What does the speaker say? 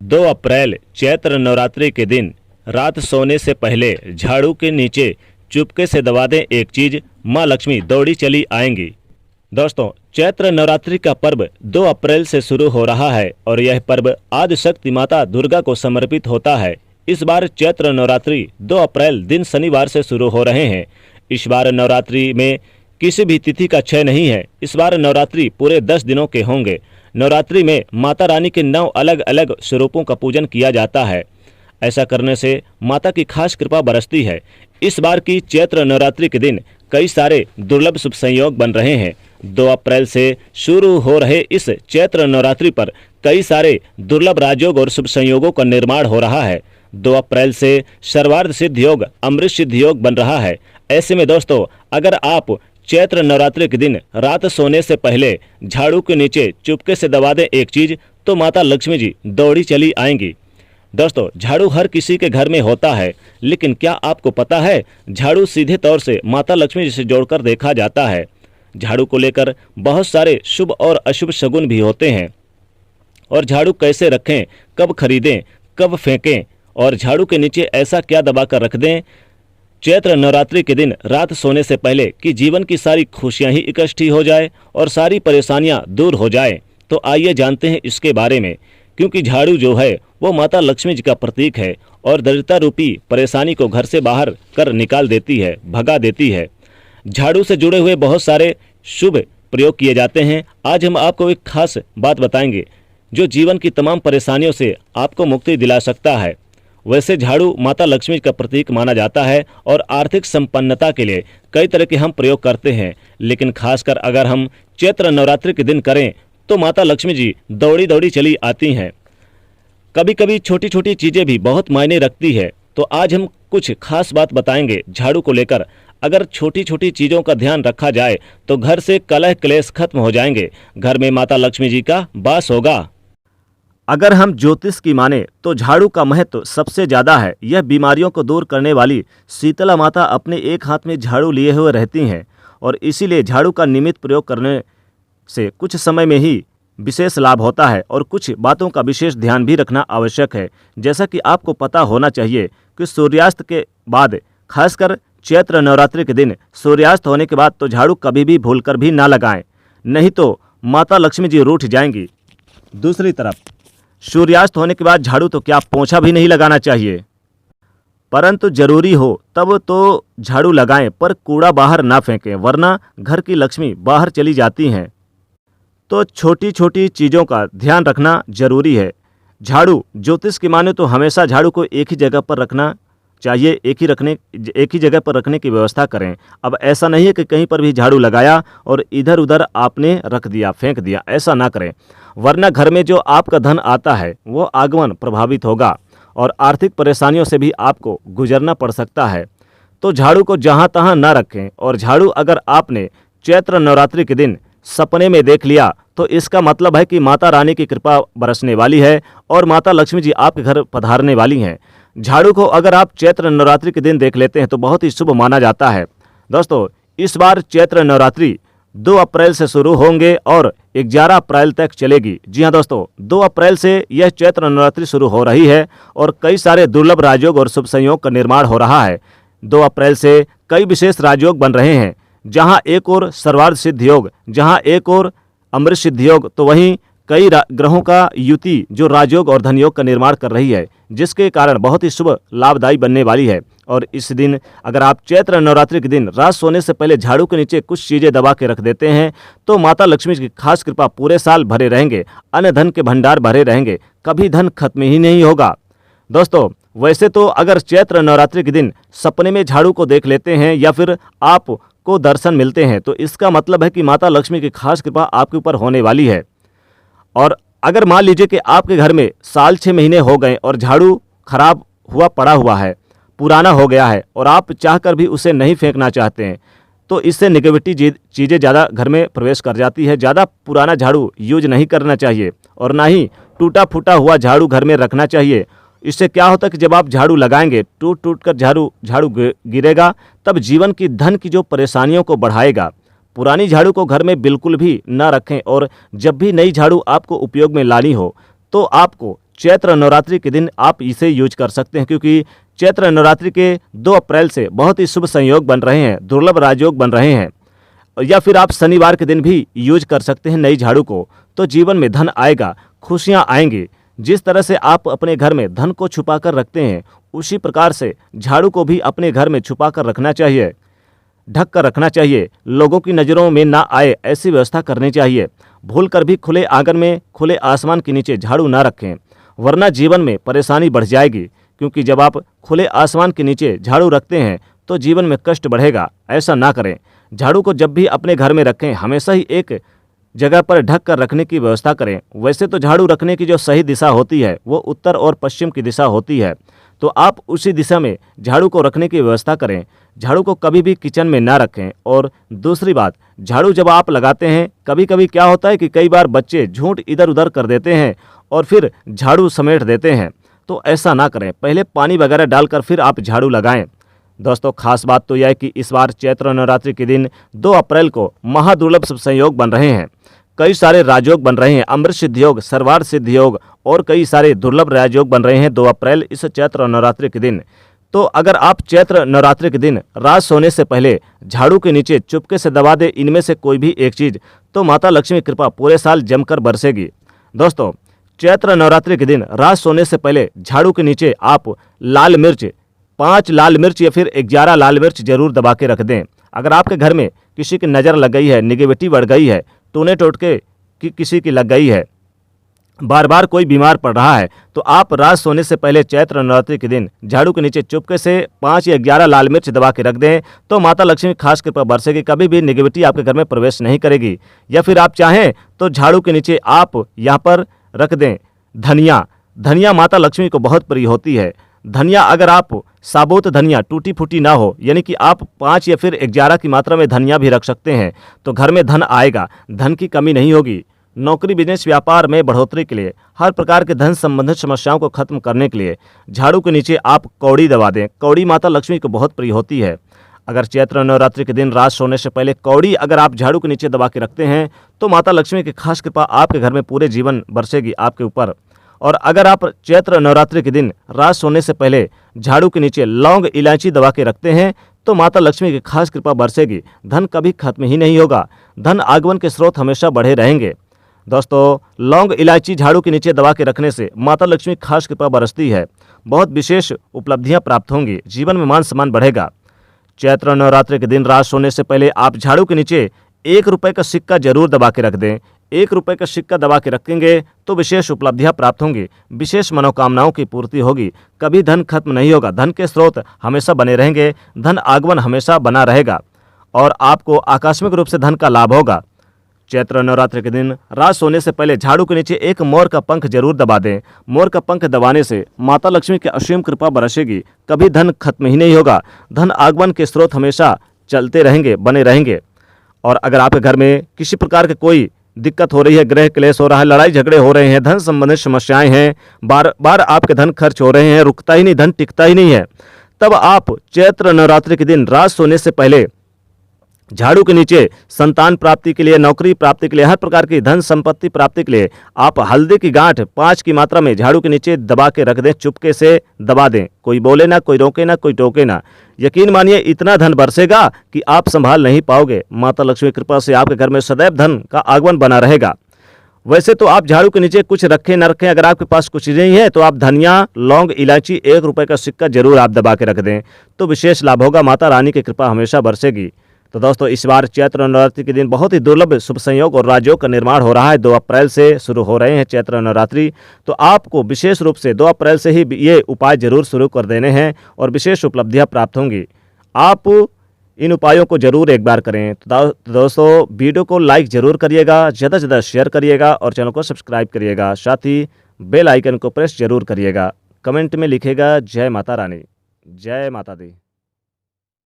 2 अप्रैल चैत्र नवरात्रि के दिन रात सोने से पहले झाड़ू के नीचे चुपके से दबा दें एक चीज, माँ लक्ष्मी दौड़ी चली आएंगी। दोस्तों, चैत्र नवरात्रि का पर्व 2 अप्रैल से शुरू हो रहा है और यह पर्व आदि शक्ति माता दुर्गा को समर्पित होता है। इस बार चैत्र नवरात्रि 2 अप्रैल दिन शनिवार से शुरू हो रहे हैं। इस बार नवरात्रि में किसी भी तिथि का क्षय नहीं है। इस बार नवरात्रि पूरे 10 दिनों के होंगे। नवरात्रि में माता रानी के 9 अलग अलग स्वरूपों का पूजन किया जाता है। ऐसा करने से माता की खास कृपा बरसती है। इस बार की चैत्र नवरात्रि के दिन कई सारे दुर्लभ शुभ संयोग बन रहे हैं। 2 अप्रैल से शुरू हो रहे इस चैत्र नवरात्रि पर कई सारे दुर्लभ राजयोग और शुभ संयोगों का निर्माण हो रहा है। 2 अप्रैल से सर्वार्थ सिद्ध योग, अमृत सिद्ध योग बन रहा है। ऐसे में दोस्तों, अगर आप चैत्र नवरात्रि के दिन रात सोने से पहले झाड़ू के नीचे चुपके से दबा दें एक चीज, तो माता लक्ष्मी जी दौड़ी चली आएंगी। दोस्तों, झाड़ू हर किसी के घर में होता है, लेकिन क्या आपको पता है झाड़ू सीधे तौर से माता लक्ष्मी जी से जोड़कर देखा जाता है। झाड़ू को लेकर बहुत सारे शुभ और अशुभ शगुन भी होते हैं। और झाड़ू कैसे रखें, कब खरीदें, कब फेंकें और झाड़ू के नीचे ऐसा क्या दबा कर रख दें चैत्र नवरात्रि के दिन रात सोने से पहले कि जीवन की सारी खुशियां ही इकट्ठी हो जाए और सारी परेशानियां दूर हो जाए। तो आइए जानते हैं इसके बारे में, क्योंकि झाड़ू जो है वो माता लक्ष्मी जी का प्रतीक है और दरिद्रता रूपी परेशानी को घर से बाहर कर निकाल देती है, भगा देती है। झाड़ू से जुड़े हुए बहुत सारे शुभ प्रयोग किए जाते हैं। आज हम आपको एक खास बात बताएंगे जो जीवन की तमाम परेशानियों से आपको मुक्ति दिला सकता है। वैसे झाड़ू माता लक्ष्मी का प्रतीक माना जाता है और आर्थिक संपन्नता के लिए कई तरह के हम प्रयोग करते हैं, लेकिन खासकर अगर हम चैत्र नवरात्रि के दिन करें तो माता लक्ष्मी जी दौड़ी दौड़ी चली आती हैं। कभी कभी छोटी छोटी चीज़ें भी बहुत मायने रखती है। तो आज हम कुछ खास बात बताएंगे झाड़ू को लेकर। अगर छोटी छोटी चीज़ों का ध्यान रखा जाए तो घर से कलह क्लेश खत्म हो जाएंगे, घर में माता लक्ष्मी जी का वास होगा। अगर हम ज्योतिष की माने तो झाड़ू का महत्व सबसे ज़्यादा है। यह बीमारियों को दूर करने वाली शीतला माता अपने एक हाथ में झाड़ू लिए हुए रहती हैं और इसीलिए झाड़ू का नियमित प्रयोग करने से कुछ समय में ही विशेष लाभ होता है और कुछ बातों का विशेष ध्यान भी रखना आवश्यक है। जैसा कि आपको पता होना चाहिए कि सूर्यास्त के बाद, खासकर चैत्र नवरात्रि के दिन सूर्यास्त होने के बाद तो झाड़ू कभी भी भूलकर भी ना लगाएं, नहीं तो माता लक्ष्मी जी रूठ जाएंगी। दूसरी तरफ सूर्यास्त होने के बाद झाड़ू तो क्या पोंछा भी नहीं लगाना चाहिए, परंतु जरूरी हो तब तो झाड़ू लगाएं, पर कूड़ा बाहर ना फेंकें, वरना घर की लक्ष्मी बाहर चली जाती हैं। तो छोटी छोटी चीज़ों का ध्यान रखना जरूरी है। झाड़ू ज्योतिष की माने तो हमेशा झाड़ू को एक ही जगह पर रखना चाहिए, एक ही जगह पर रखने की व्यवस्था करें। अब ऐसा नहीं है कि कहीं पर भी झाड़ू लगाया और इधर उधर आपने रख दिया, फेंक दिया, ऐसा ना करें, वरना घर में जो आपका धन आता है वो आगमन प्रभावित होगा और आर्थिक परेशानियों से भी आपको गुजरना पड़ सकता है। तो झाड़ू को जहाँ तहाँ ना रखें। और झाड़ू अगर आपने चैत्र नवरात्रि के दिन सपने में देख लिया तो इसका मतलब है कि माता रानी की कृपा बरसने वाली है और माता लक्ष्मी जी आपके घर पधारने वाली हैं। झाड़ू को अगर आप चैत्र नवरात्रि के दिन देख लेते हैं तो बहुत ही शुभ माना जाता है। दोस्तों, इस बार चैत्र नवरात्रि 2 अप्रैल से शुरू होंगे और 11 अप्रैल तक चलेगी। जी हाँ दोस्तों, 2 अप्रैल से यह चैत्र नवरात्रि शुरू हो रही है और कई सारे दुर्लभ राजयोग और शुभ संयोग का निर्माण हो रहा है। 2 अप्रैल से कई विशेष राजयोग बन रहे हैं, जहाँ एक और सर्वार्थ सिद्ध योग, जहाँ एक और अमृत सिद्ध योग, तो वहीं कई ग्रहों का युति जो राजयोग और धनयोग का निर्माण कर रही है, जिसके कारण बहुत ही शुभ लाभदायी बनने वाली है। और इस दिन अगर आप चैत्र नवरात्रि के दिन रात सोने से पहले झाड़ू के नीचे कुछ चीज़ें दबा के रख देते हैं तो माता लक्ष्मी की खास कृपा पूरे साल भरे रहेंगे, अन्य धन के भंडार भरे रहेंगे, कभी धन खत्म ही नहीं होगा। दोस्तों, वैसे तो अगर चैत्र नवरात्रि के दिन सपने में झाड़ू को देख लेते हैं या फिर आपको दर्शन मिलते हैं तो इसका मतलब है कि माता लक्ष्मी की खास कृपा आपके ऊपर होने वाली है। और अगर मान लीजिए कि आपके घर में साल 6 महीने हो गए और झाड़ू खराब हुआ पड़ा हुआ है, पुराना हो गया है और आप चाहकर भी उसे नहीं फेंकना चाहते हैं, तो इससे नेगेटिविटी चीज़ें ज़्यादा घर में प्रवेश कर जाती है। ज़्यादा पुराना झाड़ू यूज नहीं करना चाहिए और ना ही टूटा फूटा हुआ झाड़ू घर में रखना चाहिए। इससे क्या होता है कि जब आप झाड़ू लगाएंगे, टूट टूट कर झाड़ू गिरेगा, तब जीवन की धन की जो परेशानियों को बढ़ाएगा। पुरानी झाड़ू को घर में बिल्कुल भी ना रखें और जब भी नई झाड़ू आपको उपयोग में लानी हो तो आपको चैत्र नवरात्रि के दिन आप इसे यूज कर सकते हैं, क्योंकि चैत्र नवरात्रि के 2 अप्रैल से बहुत ही शुभ संयोग बन रहे हैं, दुर्लभ राजयोग बन रहे हैं। या फिर आप शनिवार के दिन भी यूज कर सकते हैं नई झाड़ू को, तो जीवन में धन आएगा, खुशियां आएंगी। जिस तरह से आप अपने घर में धन को छुपा कर रखते हैं, उसी प्रकार से झाड़ू को भी अपने घर में छुपा कर रखना चाहिए, ढक कर रखना चाहिए, लोगों की नज़रों में ना आए ऐसी व्यवस्था करनी चाहिए। भूल कर भी खुले आंगन में, खुले आसमान के नीचे झाड़ू ना रखें, वरना जीवन में परेशानी बढ़ जाएगी। क्योंकि जब आप खुले आसमान के नीचे झाड़ू रखते हैं तो जीवन में कष्ट बढ़ेगा, ऐसा ना करें। झाड़ू को जब भी अपने घर में रखें, हमेशा ही एक जगह पर ढक कर रखने की व्यवस्था करें। वैसे तो झाड़ू रखने की जो सही दिशा होती है वो उत्तर और पश्चिम की दिशा होती है, तो आप उसी दिशा में झाड़ू को रखने की व्यवस्था करें। झाड़ू को कभी भी किचन में ना रखें। और दूसरी बात, झाड़ू जब आप लगाते हैं, कभी कभी क्या होता है कि कई बार बच्चे झूठ इधर उधर कर देते हैं और फिर झाड़ू समेट देते हैं, तो ऐसा ना करें। पहले पानी वगैरह डालकर फिर आप झाड़ू लगाएं। दोस्तों, खास बात तो यह है कि इस बार चैत्र नवरात्रि के दिन 2 अप्रैल को महादुर्लभ शुभ संयोग बन रहे हैं, कई सारे राजयोग बन रहे हैं, अमृत सिद्धि योग, सर्वार्थ सिद्धि योग और कई सारे दुर्लभ राजयोग बन रहे हैं 2 अप्रैल इस चैत्र नवरात्रि के दिन। तो अगर आप चैत्र नवरात्रि के दिन रात सोने से पहले झाड़ू के नीचे चुपके से दबा दे इनमें से कोई भी एक चीज़, तो माता लक्ष्मी की कृपा पूरे साल जमकर बरसेगी। दोस्तों, चैत्र नवरात्रि के दिन रात सोने से पहले झाड़ू के नीचे आप लाल मिर्च, 5 लाल मिर्च या फिर 11 लाल मिर्च जरूर दबा के रख दें। अगर आपके घर में किसी की नज़र लग गई है, निगेटिविटी बढ़ गई है, टूने टोटके की किसी की लग गई है, बार बार कोई बीमार पड़ रहा है, तो आप रात सोने से पहले चैत्र नवरात्रि के दिन झाड़ू के नीचे चुपके से 5 या 11 लाल मिर्च दबा के रख दें, तो माता लक्ष्मी खास कृपा बरसेगी, कभी भी निगेटिविटी आपके घर में प्रवेश नहीं करेगी। या फिर आप चाहें तो झाड़ू के नीचे आप यहाँ पर रख दें धनिया। धनिया माता लक्ष्मी को बहुत प्रिय होती है। धनिया अगर आप साबुत धनिया, टूटी फूटी ना हो, यानी कि आप 5 या फिर 11 की मात्रा में धनिया भी रख सकते हैं, तो घर में धन आएगा, धन की कमी नहीं होगी। नौकरी, बिजनेस, व्यापार में बढ़ोतरी के लिए, हर प्रकार के धन संबंधित समस्याओं को खत्म करने के लिए झाड़ू के नीचे आप कौड़ी दबा दें। कौड़ी माता लक्ष्मी को बहुत प्रिय होती है। अगर चैत्र नवरात्रि के दिन रात सोने से पहले कौड़ी अगर आप झाड़ू के नीचे दबा के रखते हैं, तो माता लक्ष्मी की खास कृपा आपके घर में पूरे जीवन बरसेगी आपके ऊपर। और अगर आप चैत्र नवरात्रि के दिन रात सोने से पहले झाड़ू के नीचे लौंग, इलायची दबा के रखते हैं, तो माता लक्ष्मी की खास कृपा बरसेगी, धन कभी खत्म ही नहीं होगा, धन आगमन के स्रोत हमेशा बढ़े रहेंगे। दोस्तों, लौंग, इलायची झाड़ू के नीचे दबा के रखने से माता लक्ष्मी की खास कृपा बरसती है, बहुत विशेष उपलब्धियां प्राप्त होंगी, जीवन में मान सम्मान बढ़ेगा। चैत्र नवरात्रि के दिन रात सोने से पहले आप झाड़ू के नीचे 1 रुपये का सिक्का जरूर दबा के रख दें। 1 रुपये का सिक्का दबा के रखेंगे तो विशेष उपलब्धियां प्राप्त होंगी, विशेष मनोकामनाओं की पूर्ति होगी, कभी धन खत्म नहीं होगा, धन के स्रोत हमेशा बने रहेंगे, धन आगमन हमेशा बना रहेगा और आपको आकस्मिक रूप से धन का लाभ होगा। चैत्र नवरात्रि के दिन रात सोने से पहले झाड़ू के नीचे एक मोर का पंख जरूर दबा दें। मोर का पंख दबाने से माता लक्ष्मी की असीम कृपा बरसेगी, कभी धन खत्म ही नहीं होगा, धन आगमन के स्रोत हमेशा चलते रहेंगे, बने रहेंगे। और अगर आपके घर में किसी प्रकार के कोई दिक्कत हो रही है, गृह क्लेश हो रहा है, लड़ाई झगड़े हो रहे हैं, धन संबंधित समस्याएं हैं, बार बार आपके धन खर्च हो रहे हैं, रुकता ही नहीं, धन टिकता ही नहीं है, तब आप चैत्र नवरात्रि के दिन रात सोने से पहले झाड़ू के नीचे संतान प्राप्ति के लिए, नौकरी प्राप्ति के लिए, हर प्रकार की धन संपत्ति प्राप्ति के लिए आप हल्दी की गांठ 5 की मात्रा में झाड़ू के नीचे दबा के रख दें, चुपके से दबा दें, कोई बोले ना, कोई रोके ना, कोई टोके ना। यकीन मानिए इतना धन बरसेगा कि आप संभाल नहीं पाओगे। माता लक्ष्मी की कृपा से आपके घर में सदैव धन का आगमन बना रहेगा। वैसे तो आप झाड़ू के नीचे कुछ रखें न रखें, अगर आपके पास कुछ नहीं है तो आप धनिया, लौंग, इलायची, 1 रुपये का सिक्का जरूर आप दबा के रख दें, तो विशेष लाभ होगा, माता रानी की कृपा हमेशा बरसेगी। तो दोस्तों, इस बार चैत्र नवरात्रि के दिन बहुत ही दुर्लभ शुभ संयोग और राजयोग का निर्माण हो रहा है। 2 अप्रैल से शुरू हो रहे हैं चैत्र नवरात्रि, तो आपको विशेष रूप से 2 अप्रैल से ही ये उपाय जरूर शुरू कर देने हैं और विशेष उपलब्धियां प्राप्त होंगी। आप इन उपायों को जरूर एक बार करें। तो दोस्तों, वीडियो को लाइक जरूर करिएगा, ज़्यादा से ज़्यादा शेयर करिएगा और चैनल को सब्सक्राइब करिएगा, साथ ही बेल आइकन को प्रेस जरूर करिएगा। कमेंट में लिखेगा जय माता रानी, जय माता दी।